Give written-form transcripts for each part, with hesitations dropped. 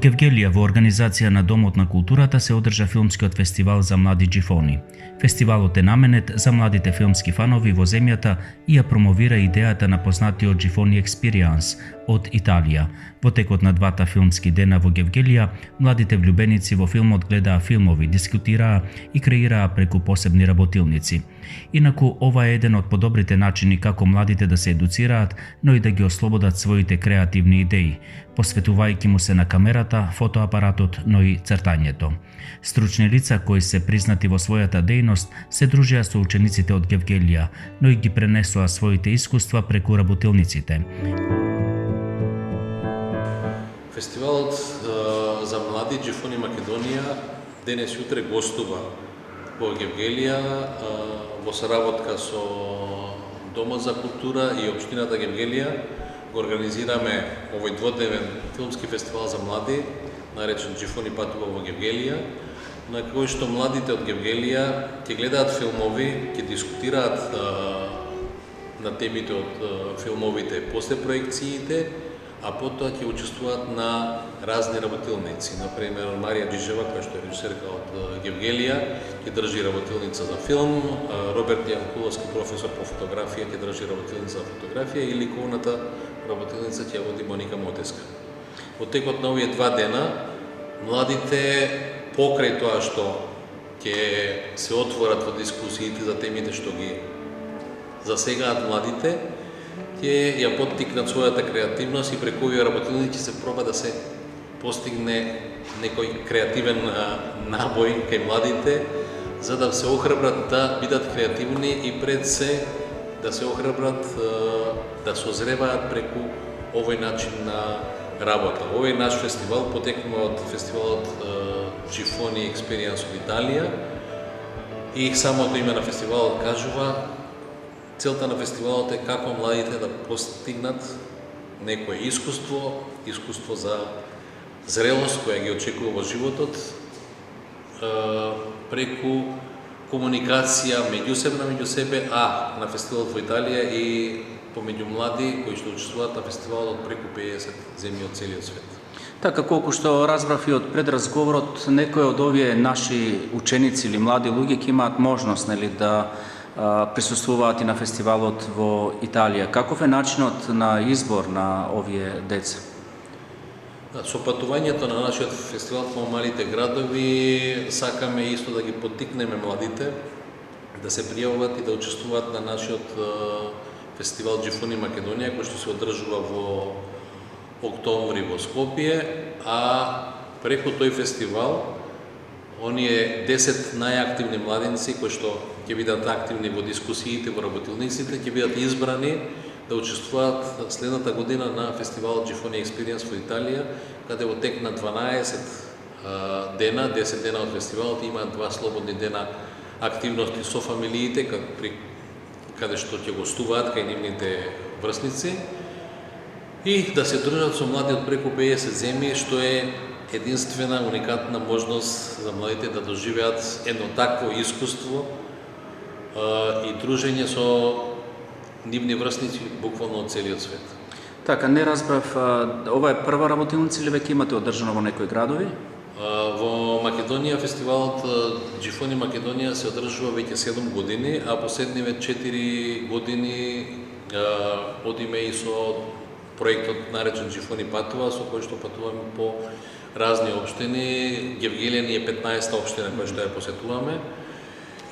Гевгелија во организација на Домот на културата се одржа филмскиот фестивал за млади џифони. Фестивалот е наменет за младите филмски фанови во земјата и ја промовира идејата на познатиот Џифони Експириенс од Италија. Во текот на двата филмски дена во Гевгелија, младите влюбеници во филмот гледаа филмови, дискутираа и креираа преку посебни работилници. Инаку, ова е еден од подобрите начини како младите да се едуцираат, но и да ги ослободат своите креативни идеи, посветувајќи му се на камерата, фотоапаратот, но и цртањето. Стручни лица кои се признати во својата дејност се дружеа со учениците од Гевгелија, но и ги пренесоа своите искуства преку работилниците. Фестивалот за млади џифони Македонија денес и утре гостува во Гевгелија во соработка со Домот за култура и општината Гевгелија. Го организираме овој дводневен филмски фестивал за млади, наречен Џифони патува во Гевгелија, на кој што младите од Гевгелија ќе гледаат филмови, ќе дискутираат на темите од филмовите после проекциите, а потоа ќе учествуваат на разни работилници. Например, Марија Џижева, која што е режисерка од Гевгелија, ќе држи работилница за филм, Роберт Јанкуловски, професор по фотографија, ќе држи работилница за фотографија и ликовната работилница ќе води Моника Мотеска. Во текот на овие два дена, младите покрај тоа што ќе се отворат во дискусиите за темите што ги засегаат младите, ќе ја поттикнат својата креативност и преку овие работилници се проба да се постигне некој креативен набој кај младите, за да се охрабрат да бидат креативни и пред се да се охрабрат да созреваат преку овој начин на работа. Овој наш фестивал потекнува од фестивалот Џифони Експириенс од Италија и самото име на фестивалот кажува, целта на фестивалот е како младите да постигнат некое искуство за зрелост која ги очекува во животот преку комуникација меѓусебна меѓу себе, а на фестивалот во Италија и помеѓу млади кои што учествуваат на фестивалот преку 50 земји од целиот свет. Така, колку што разбрав и од предразговорот, некои од овие наши ученици или млади луѓе ќе имаат можност, нели, да присуствуваат и на фестивалот во Италија. Каков е начинот на избор на овие деца? Со патувањето на нашиот фестивал во малите градови сакаме исто да ги поттикнеме младите да се пријавуваат и да учествуваат на нашиот фестивал Џифони Македонија, кој што се одржува во октомври во Скопје, а преку тој фестивал оние 10 најактивни младинци кои што ќе бидат активни во дискусиите во работилниците ќе бидат избрани да учествуваат следната година на фестивалот Џифони Експириенс во Италија, каде во тек на 12 дена, 10 дена од фестивалот имаат 2 слободни дена активности со фамилиите, каде што ќе гостуваат кај нивните врсници и да се дружат со млади од преку 50 земји, што е единствена, уникатна можност за младите да доживеат едно такво искуство и дружење со нивни врсници буквално од целиот свет. Така, не разбрав, ова е прва работилница или веќе имате одржано во некои градови? Во Македонија фестивалот Џифони Македонија се одржува веќе 7 години, а последниве 4 години одиме и со проектот наречен Џифони патува, со кој што патуваме по разни општини. Гевгелија ни е 15-та општина која што ја посетуваме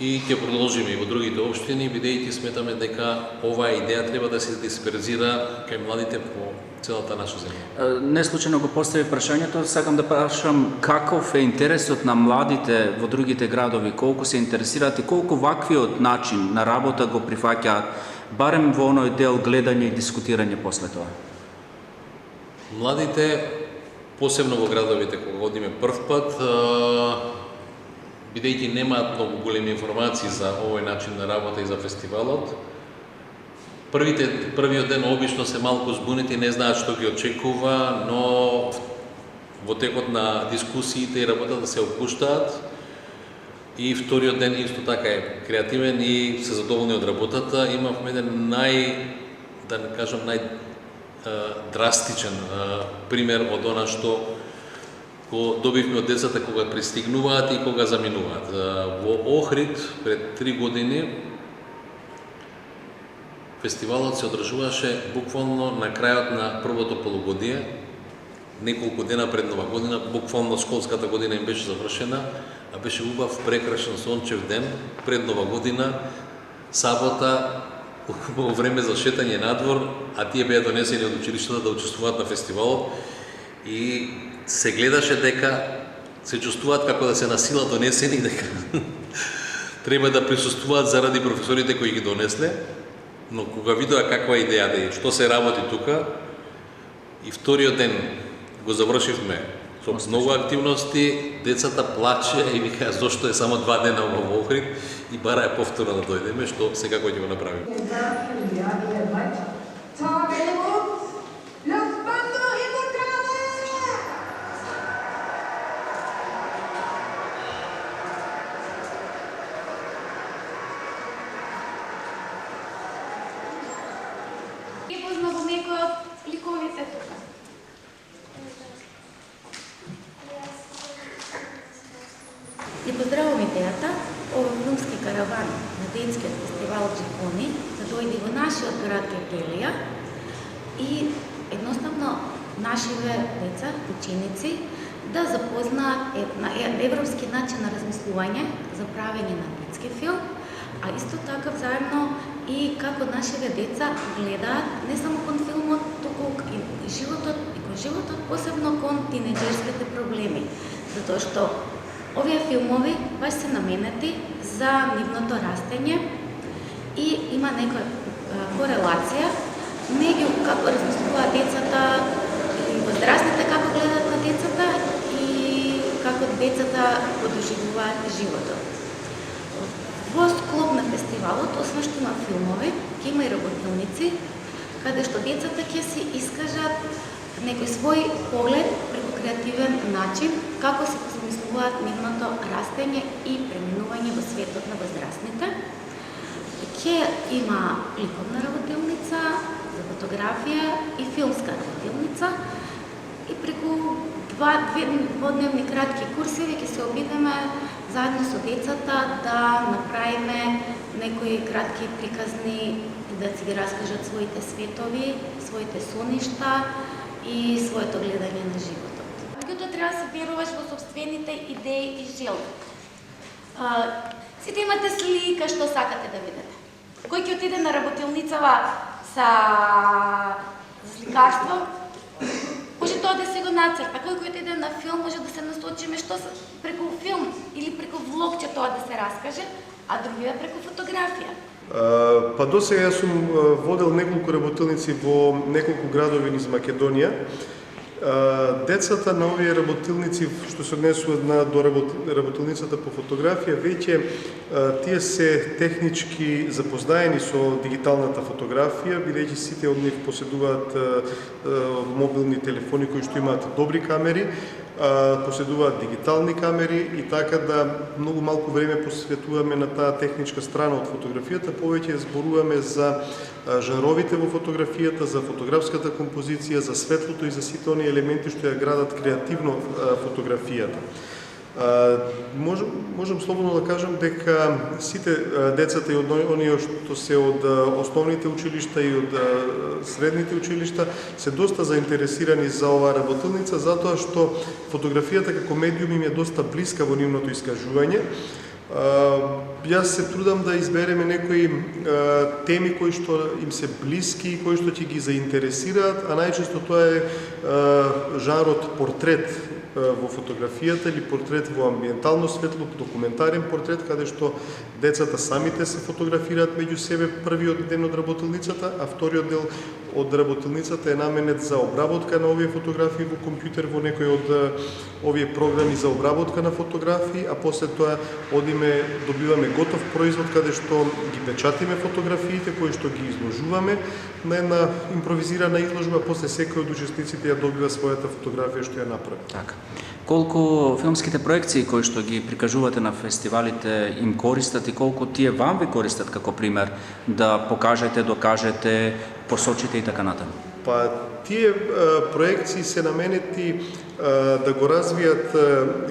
и ќе продолжиме и во другите општини, бидејќи сметаме дека оваа идеја треба да се дисперзира кај младите по целата наша земја. Не случајно го постави прашањето, сакам да прашам каков е интересот на младите во другите градови, колку се интересираат и колку ваквиот начин на работа го прифаќаат, барем во оној дел гледање и дискутирање после тоа. Младите, посебно во градовите кога одиме прв пат, бидејќи немаат многу големи информации за овој начин на работа и за фестивалот, првиот ден обично се малку збунети, не знаат што ги очекува, но во текот на дискусиите и работата се опуштаат. И вториот ден исто така е креативен и се задоволни од работата. Имавме еден драстичен пример од она што добивме од децата кога пристигнуваат и кога заминуваат. Во Охрид пред 3 години фестивалот се одржуваше буквално на крајот на првото полугодие, неколку дена пред Нова година, буквално школската година им беше завршена, а беше убав, прекрасен сончев ден пред Нова година, сабота, во време за шетање надвор, а тие беа донесени од училиштата да учествуваат на фестивалот и се гледаше дека се чувствуваат како да се насила донесени, дека треба да присуствуваат заради професорите кои ги донесле, но кога видоа каква идејата и што се работи тука, и вториот ден го завршивме со многу активности, децата плачеа и викаа зошто е само 2 дена во Охрид и бараа повторно да дојдеме, што секако ќе го направиме. Познавам некои од ликовите тука. И поздравувам идејата овој филмски караван на детскиот фестивал Джифони да дојде во нашиот град Гевгелија и едноставно нашиве деца, ученици да запознаат на европски начин на размислување за правење на детски филм, а исто така заедно и како нашите деца гледаат не само кон филмот, туку и животот, посебно кон тинеџерските проблеми, затоа што овие филмови баш се наменети за нивното растење и има некоја корелација меѓу како размислуваат децата и возрастните како гледаат на децата и како децата го доживуваат животот. Во склоп на фестивалот, освен што има филмови, ќе има и работилници, каде што децата ќе си искажат некој свој поглед преку креативен начин како се посмислуваат нивното растење и преминување во светот на возрастните. Ќе има ликовна работилница за фотографија и филмска работилница и преку дводневни кратки курсеви ќе се обидеме заедно со децата да направиме некои кратки приказни да си ги раскажат своите светови, своите соништа и своето гледање на животот. Меѓутоа треба да се веруваш во собствените идеи и желби. Сите имате слика што сакате да видите. Кој ќе отиде на работилницава за сликарство, може тоа да се го нацрта. Кој отиде на филм може да се насочиме што преку филм или преку влог ќе тоа да се раскаже, а другите преку фотографија. Па до сега јас сум водел неколку работилници во неколку градови низ Македонија. Децата на овие работилници, што се однесуваат до работилницата по фотографија, веќе тие се технички запознаени со дигиталната фотографија, бидејќи сите од нив поседуваат мобилни телефони кои што имаат добри камери, поседуваат дигитални камери и така да многу малку време посветуваме на таа техничка страна од фотографијата, повеќе зборуваме за жанровите во фотографијата, за фотографската композиција, за светлото и за сите оние елементи што ја градат креативно фотографијата. Можам слободно да кажам дека сите децата и од оние што се од основните училишта и од средните училишта се доста заинтересирани за оваа работилница, затоа што фотографијата како медиум им е доста блиска во нивното искажување. Јас се трудам да избереме некои теми кои што им се блиски и кои што ќе ги заинтересираат, а најчесто тоа е жанрот портрет во фотографијата или портрет во амбиентално светло, документарен портрет, каде што децата самите се фотографираат меѓу себе првиот ден од работилницата, а вториот дел од работилницата е наменет за обработка на овие фотографии во компјутер, во некој од овие програми за обработка на фотографии, а после тоа одиме, добиваме готов производ каде што ги печатиме фотографиите кои што ги изложуваме на една импровизирана изложба, после секој од учесниците ја добива својата фотографија што ја направи. Така. Колку филмските проекции кои што ги прикажувате на фестивалите им користат и колку тие вам ви користат како пример да покажете, докажете, посочите и така натаму? Па тие проекции се наменети да го развијат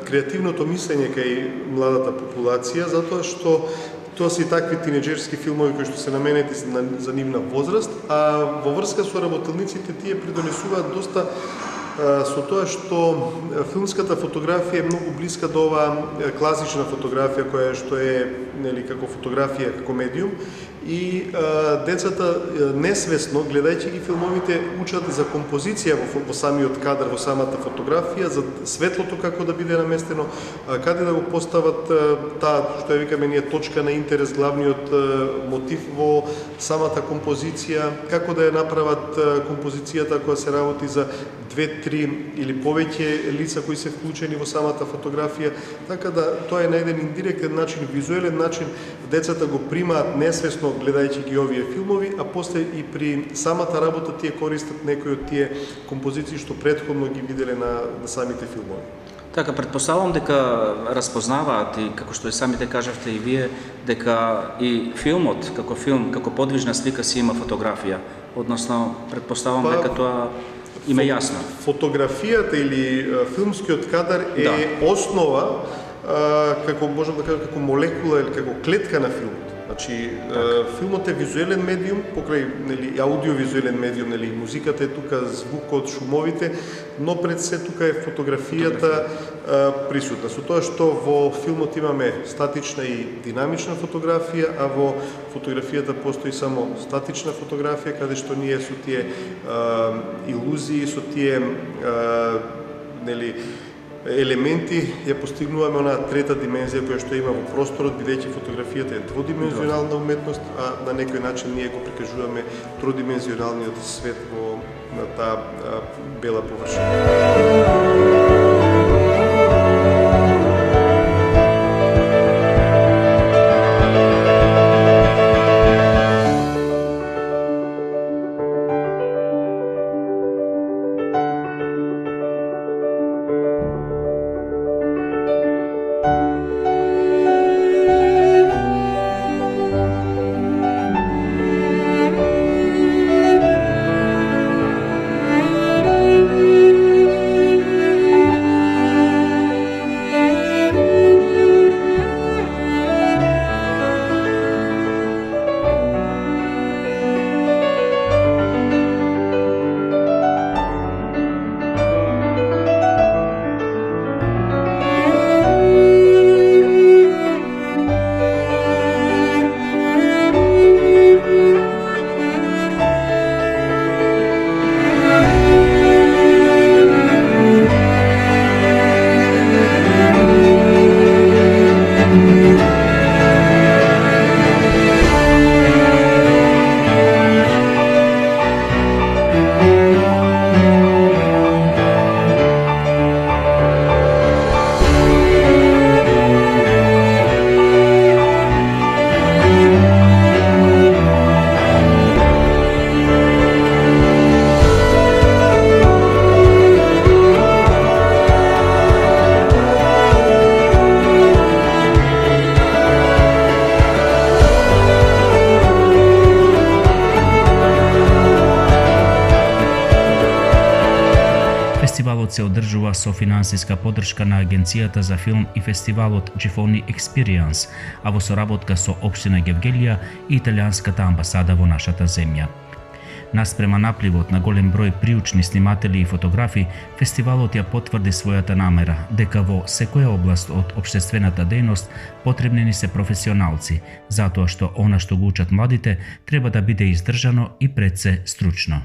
креативното мислење кај младата популација, затоа што тоа се и такви тинеџерски филмови кои што се наменети за нивна возраст, а во врска со работилниците тие придонесуваат доста со тоа што филмската фотографија е многу блиска до оваа класична фотографија која што е нели како фотографија како медиум и децата несвесно гледајќи ги филмовите учат за композиција во самиот кадар, во самата фотографија, за светлото како да биде наместено, каде да го постават таа што ја викаме ние точка на интерес, главниот мотив во самата композиција, како да ја направат композицијата која се работи за 2, 3 или повеќе лица кои се вклучени во самата фотографија, така да тоа е на еден индиректен начин, визуелен начин, децата го примаат несвесно гледајќи ги овие филмови, а после и при самата работа тие користат некои од тие композиции што претходно ги виделе на самите филмови. Така, предпоставам дека разпознаваат и како што и самите кажавте и вие, дека и филмот како филм, како подвижна слика си има фотографија, односно предпоставам дека тоа им е јасно. Фотографијата или филмскиот кадар е основа, како можам да кажам, како молекула или како клетка на филмот. Значи, филмот е визуелен медиум, покрај нели аудиовизуелен медиум, нели музиката е тука, звукот, шумовите, но пред се тука е фотографијата присутна. Со тоа што во филмот имаме статична и динамична фотографија, а во фотографијата постои само статична фотографија, каде што ние со тие илузии, со тие нели елементи ја постигнуваме онаа трета димензија која што има во просторот, бидејќи фотографијата е дводимензионална уметност, а на некој начин ние го прикажуваме тродимензионалниот свет на таа бела површина. Фестивалот се одржува со финансиска поддршка на Агенцијата за филм и фестивалот Gifoni Experience, а во соработка со Општина Гевгелија и Италијанската амбасада во нашата земја. Наспрема напливот на голем број приучни сниматели и фотографи, фестивалот ја потврди својата намера дека во секоја област од општествената дејност потребни ни се професионалци, затоа што она што го учат младите треба да биде издржано и пред се стручно.